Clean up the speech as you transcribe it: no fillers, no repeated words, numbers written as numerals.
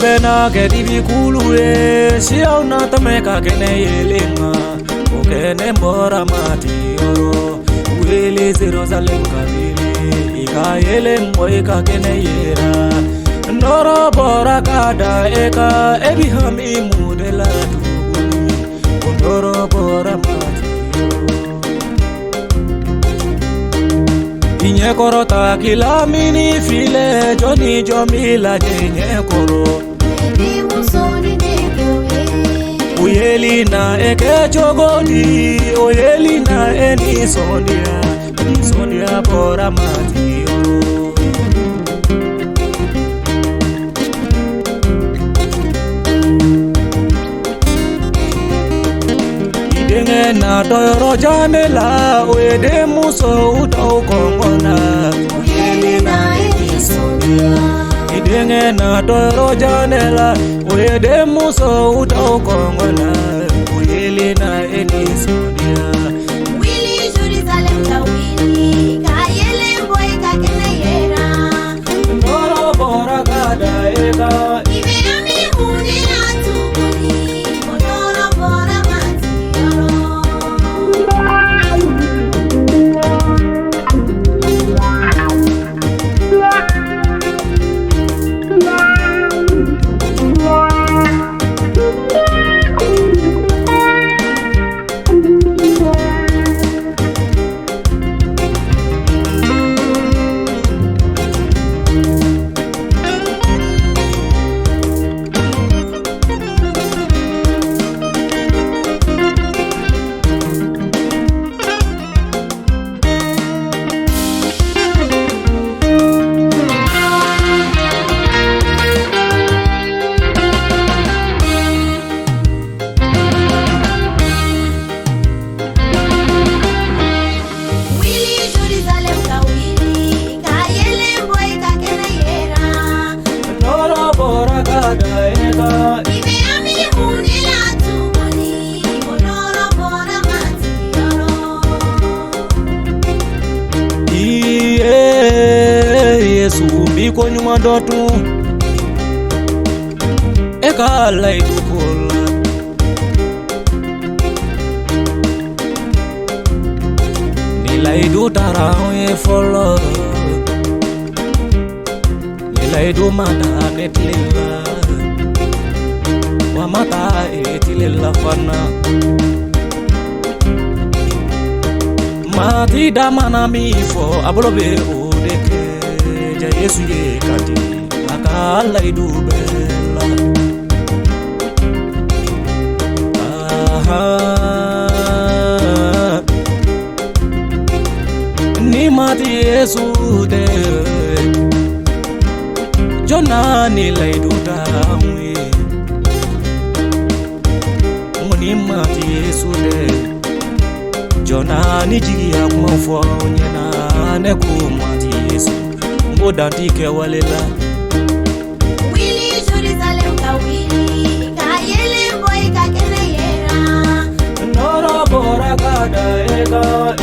Bena kedi bikuluwe siya unata meka kene yelenga okene mbora mati oro wele Jerusalem kabili ika yelengo ika kene yera noro bora kada eka ebihami mudela tuguni noro bora mati inye korota kila mini file joni jomila jenye koro Oyeli na eke chogodi, oyeli na eni sonia bora mati Idenge na doyoro janela, oyede muso utau kongona Oyeli na eni sonia Idenge na doyoro janela, oyede muso utau kongona Oyeli na eni sonia Wili Jerusalem ka wili ka yele boy ka kene yera Noro bora kada eka Ibe ami huni na tuguni Noro bora mati Biko nyuma dotu eka laidu kola ni laidu tarawe folo ni laidu mata netlila wa mata etilila fana mati damana mifo abolobe odeke Yesu ye kati akala idubela ni mati Yesu de jona ni laiduta mwe ni mati Yesu de jona ni jigia kumfo nyena ne kumati Yesu Dantike walela Wili Jerusalem ka wili ka yele boy ka kene yera Noro bora kada eka